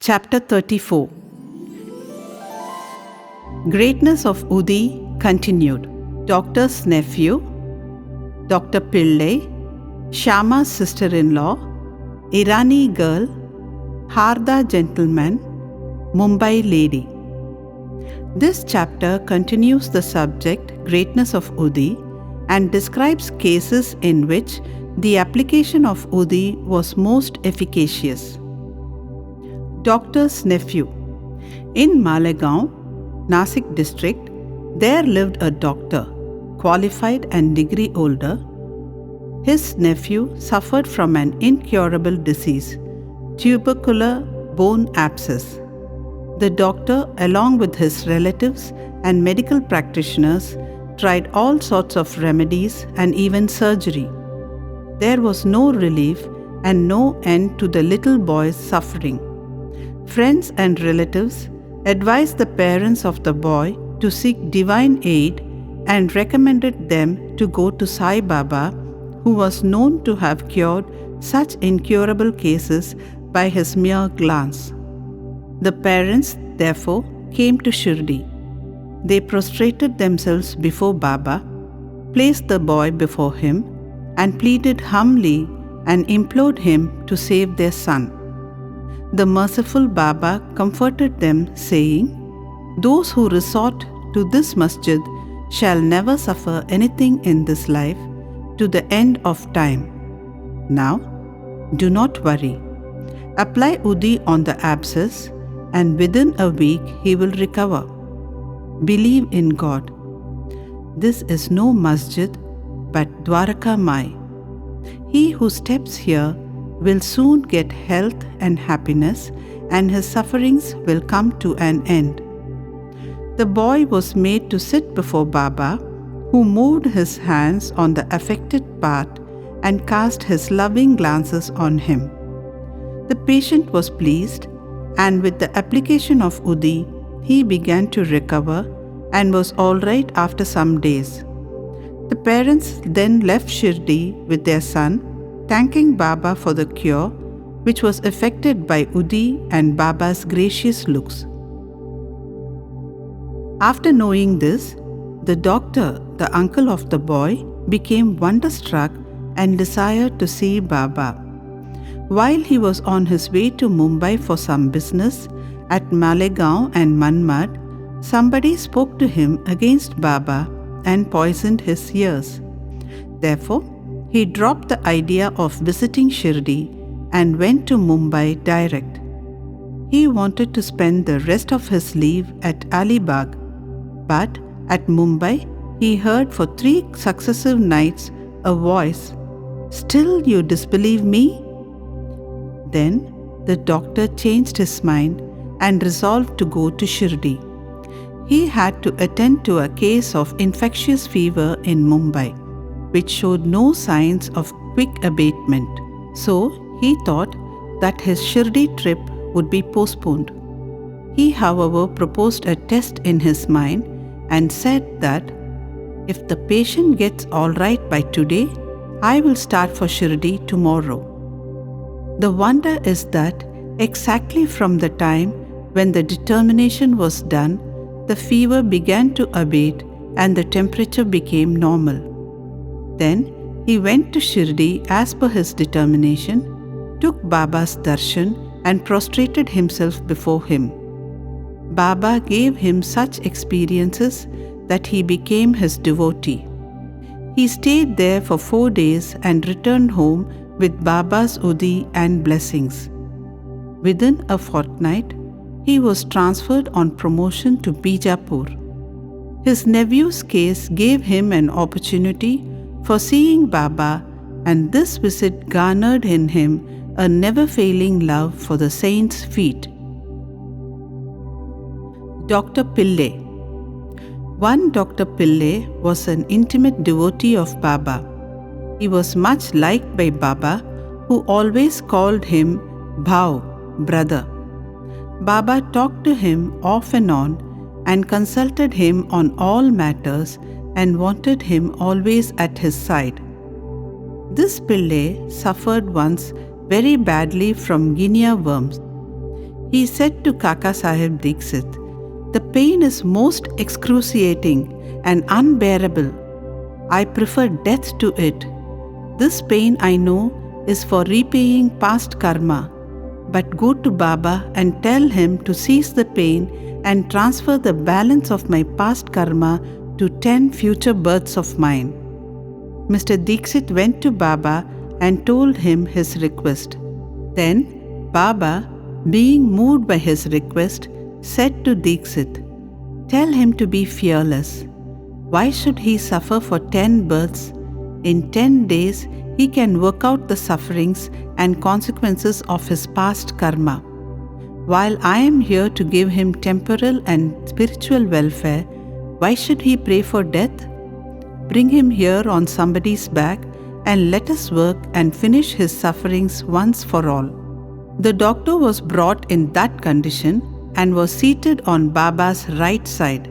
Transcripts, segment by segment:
Chapter 34. Greatness of Udi continued. Doctor's nephew, Dr. Pillai, Shyama's sister-in-law, Irani girl, Harda gentleman, Mumbai lady. This chapter continues the subject Greatness of Udi and describes cases in which the application of Udi was most efficacious. Doctor's nephew. In Malegaon, Nasik district, there lived a doctor, qualified and degree older. His nephew suffered from an incurable disease, tubercular bone abscess. The doctor, along with his relatives and medical practitioners, tried all sorts of remedies and even surgery. There was no relief and no end to the little boy's suffering. Friends and relatives advised the parents of the boy to seek divine aid and recommended them to go to Sai Baba, who was known to have cured such incurable cases by his mere glance. The parents, therefore, came to Shirdi. They prostrated themselves before Baba, placed the boy before him, and pleaded humbly and implored him to save their son. The merciful Baba comforted them, saying, "Those who resort to this masjid shall never suffer anything in this life to the end of time. Now, do not worry. Apply Udi on the abscess, and within a week he will recover. Believe in God. This is no masjid, but Dwaraka Mai. He who steps here will soon get health and happiness, and his sufferings will come to an end." The boy was made to sit before Baba, who moved his hands on the affected part and cast his loving glances on him. The patient was pleased, and with the application of Udi, he began to recover and was all right after some days. The parents then left Shirdi with their son, thanking Baba for the cure, which was effected by Udi and Baba's gracious looks. After knowing this, the doctor, the uncle of the boy, became wonderstruck and desired to see Baba. While he was on his way to Mumbai for some business at Malegaon and Manmad, somebody spoke to him against Baba and poisoned his ears. Therefore, he dropped the idea of visiting Shirdi and went to Mumbai direct. He wanted to spend the rest of his leave at Alibag, but at Mumbai he heard for 3 successive nights a voice, "Still you disbelieve me?" Then the doctor changed his mind and resolved to go to Shirdi. He had to attend to a case of infectious fever in Mumbai, which showed no signs of quick abatement. So he thought that his Shirdi trip would be postponed. He, however, proposed a test in his mind and said that, "If the patient gets all right by today, I will start for Shirdi tomorrow." The wonder is that exactly from the time when the determination was done, the fever began to abate and the temperature became normal. Then he went to Shirdi as per his determination, took Baba's darshan and prostrated himself before him. Baba gave him such experiences that he became his devotee. He stayed there for 4 days and returned home with Baba's Udi and blessings. Within a fortnight, he was transferred on promotion to Bijapur. His nephew's case gave him an opportunity for seeing Baba, and this visit garnered in him a never-failing love for the saint's feet. Dr. Pillai. One Dr. Pillai was an intimate devotee of Baba. He was much liked by Baba, who always called him Bhau, brother. Baba talked to him off and on and consulted him on all matters and wanted him always at his side. This Pillai suffered once very badly from guinea worms. He said to Kaka Sahib Dikshit, "The pain is most excruciating and unbearable. I prefer death to it. This pain, I know, is for repaying past karma. But go to Baba and tell him to cease the pain and transfer the balance of my past karma to 10 future births of mine." Mr. Dikshit went to Baba and told him his request. Then Baba, being moved by his request, said to Dikshit, "Tell him to be fearless. Why should he suffer for 10 births? In 10 days, he can work out the sufferings and consequences of his past karma. While I am here to give him temporal and spiritual welfare, why should he pray for death? Bring him here on somebody's back and let us work and finish his sufferings once for all." The doctor was brought in that condition and was seated on Baba's right side.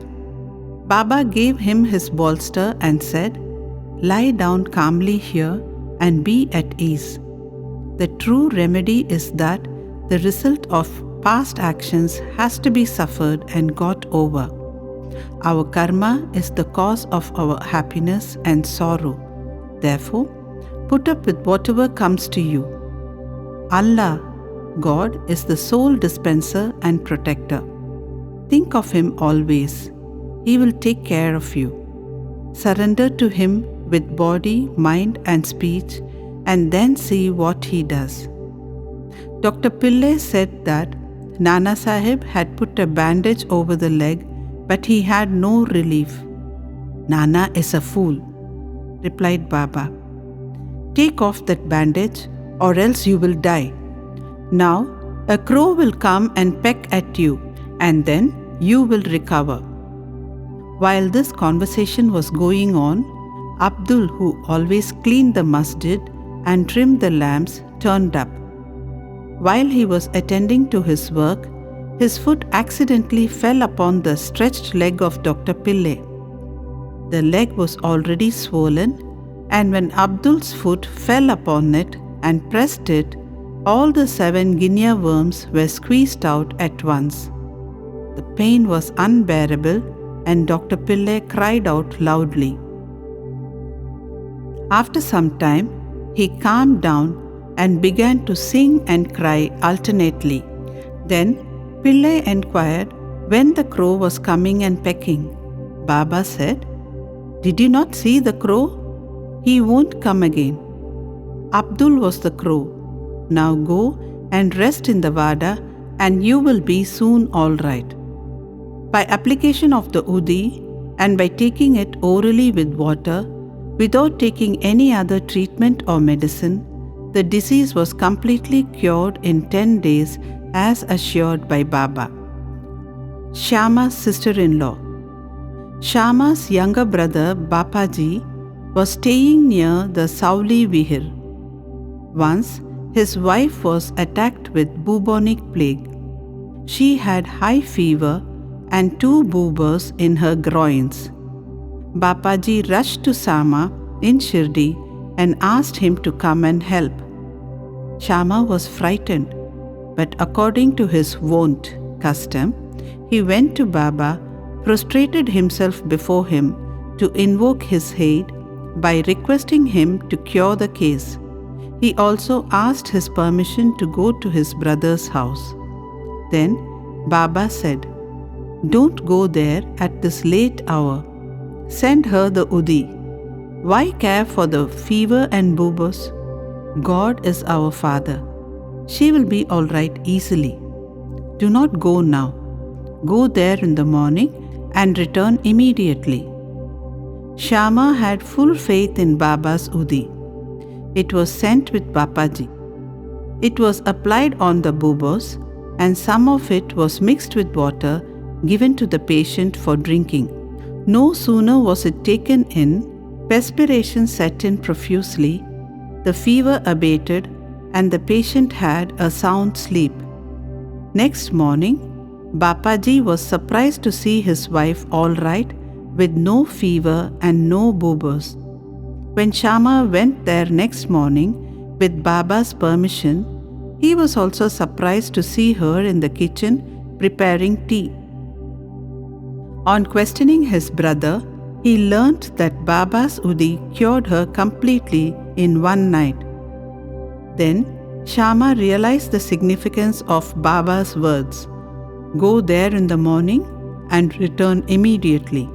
Baba gave him his bolster and said, "Lie down calmly here and be at ease. The true remedy is that the result of past actions has to be suffered and got over. Our karma is the cause of our happiness and sorrow. Therefore, put up with whatever comes to you. Allah, God, is the sole dispenser and protector. Think of Him always. He will take care of you. Surrender to Him with body, mind and speech, and then see what He does." Dr. Pillai said that Nana Sahib had put a bandage over the leg, but he had no relief. "Nana is a fool," replied Baba. "Take off that bandage or else you will die. Now a crow will come and peck at you, and then you will recover." While this conversation was going on, Abdul, who always cleaned the masjid and trimmed the lamps, turned up. While he was attending to his work, his foot accidentally fell upon the stretched leg of Dr. Pillai. The leg was already swollen, and when Abdul's foot fell upon it and pressed it, all the 7 guinea worms were squeezed out at once. The pain was unbearable, and Dr. Pillai cried out loudly. After some time, he calmed down and began to sing and cry alternately. Then Pillai enquired when the crow was coming and pecking. Baba said, "Did you not see the crow? He won't come again." Abdul was the crow. "Now go and rest in the Vada and you will be soon all right." By application of the Udi and by taking it orally with water, without taking any other treatment or medicine, the disease was completely cured in 10 days as assured by Baba. Shyama's sister-in-law. Shyama's younger brother Bapaji was staying near the Sauli Vihir. Once, his wife was attacked with bubonic plague. She had high fever and 2 boobers in her groins. Bapaji rushed to Sama in Shirdi and asked him to come and help. Shyama was frightened, but according to his wont custom, he went to Baba, prostrated himself before him to invoke his aid by requesting him to cure the case. He also asked his permission to go to his brother's house. Then Baba said, "Don't go there at this late hour. Send her the Udi. Why care for the fever and boobers? God is our Father. She will be all right easily. Do not go now. Go there in the morning and return immediately." Shyama had full faith in Baba's Udi. It was sent with Bapaji. It was applied on the boobers, and some of it was mixed with water given to the patient for drinking. No sooner was it taken in, perspiration set in profusely, the fever abated, and the patient had a sound sleep. Next morning, Bapaji was surprised to see his wife all right, with no fever and no boobers. When Shyama went there next morning, with Baba's permission, He was also surprised to see her in the kitchen preparing tea. On questioning his brother, he learnt that Baba's Udi cured her completely in one night. Then Shyama realized the significance of Baba's words, "Go there in the morning and return immediately."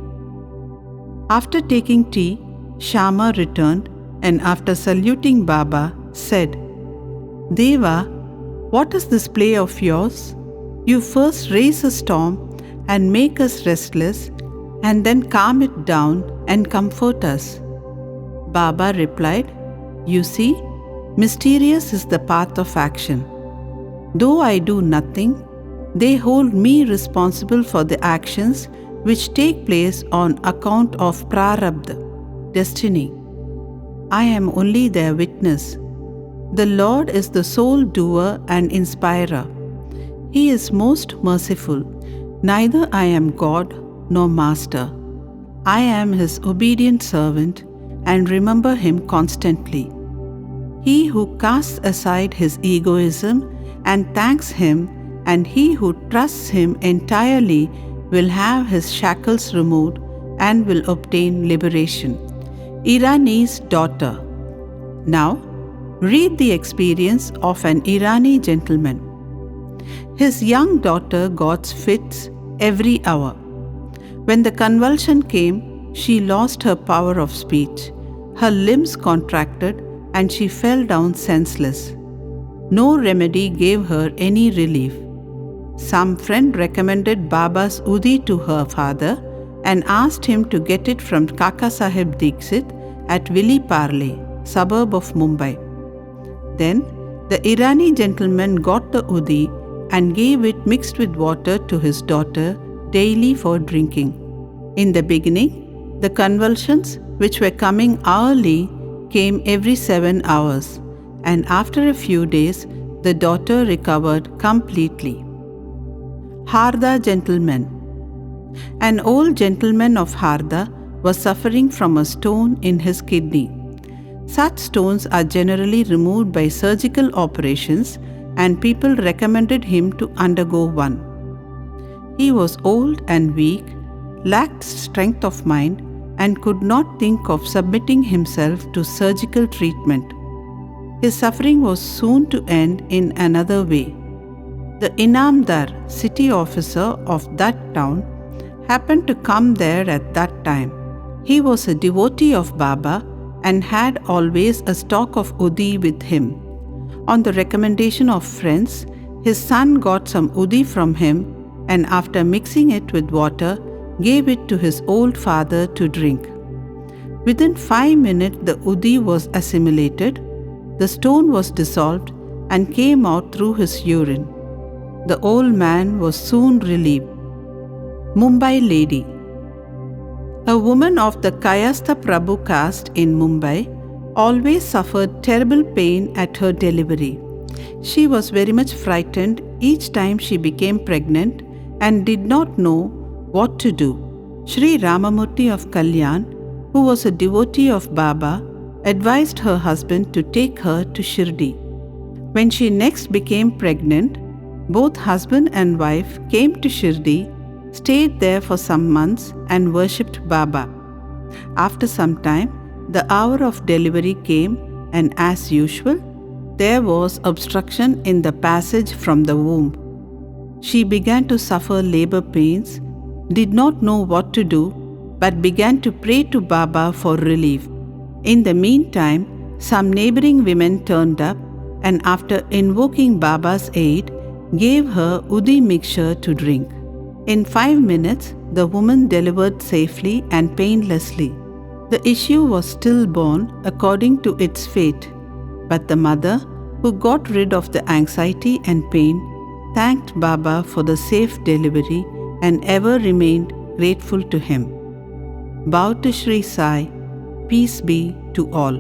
After taking tea, Shyama returned and after saluting Baba said, "Deva, what is this play of yours? You first raise a storm and make us restless and then calm it down and comfort us." Baba replied, "You see, mysterious is the path of action. Though I do nothing, they hold me responsible for the actions which take place on account of prarabdha, destiny. I am only their witness. The Lord is the sole doer and inspirer. He is most merciful. Neither I am God nor master. I am His obedient servant and remember Him constantly. He who casts aside his egoism and thanks Him, and he who trusts Him entirely will have his shackles removed and will obtain liberation." Irani's daughter. Now, read the experience of an Irani gentleman. His young daughter got fits every hour. When the convulsion came, she lost her power of speech. Her limbs contracted and she fell down senseless. No remedy gave her any relief. Some friend recommended Baba's Udi to her father and asked him to get it from Kaka Sahib Dixit at Viliparle, suburb of Mumbai. Then the Irani gentleman got the Udi and gave it mixed with water to his daughter daily for drinking. In the beginning, the convulsions, which were coming hourly, came every 7 hours, and after a few days, the daughter recovered completely. Harda gentleman. An old gentleman of Harda was suffering from a stone in his kidney. Such stones are generally removed by surgical operations, and people recommended him to undergo one. He was old and weak, lacked strength of mind, and could not think of submitting himself to surgical treatment. His suffering was soon to end in another way. The Inamdar, city officer of that town, happened to come there at that time. He was a devotee of Baba and had always a stock of Udi with him. On the recommendation of friends, his son got some Udi from him and after mixing it with water, gave it to his old father to drink. Within 5 minutes, the Udi was assimilated, the stone was dissolved and came out through his urine. The old man was soon relieved. Mumbai lady. A woman of the Kayastha Prabhu caste in Mumbai always suffered terrible pain at her delivery. She was very much frightened each time she became pregnant and did not know what to do. Sri Ramamurti of Kalyan, who was a devotee of Baba, advised her husband to take her to Shirdi. When she next became pregnant, both husband and wife came to Shirdi, stayed there for some months and worshipped Baba. After some time, the hour of delivery came and as usual, there was obstruction in the passage from the womb. She began to suffer labor pains, did not know what to do, but began to pray to Baba for relief. In the meantime, some neighboring women turned up and after invoking Baba's aid, gave her Udi mixture to drink. In 5 minutes, the woman delivered safely and painlessly. The issue was stillborn according to its fate, but the mother, who got rid of the anxiety and pain, thanked Baba for the safe delivery and ever remained grateful to him. Bow to Sri Sai, peace be to all.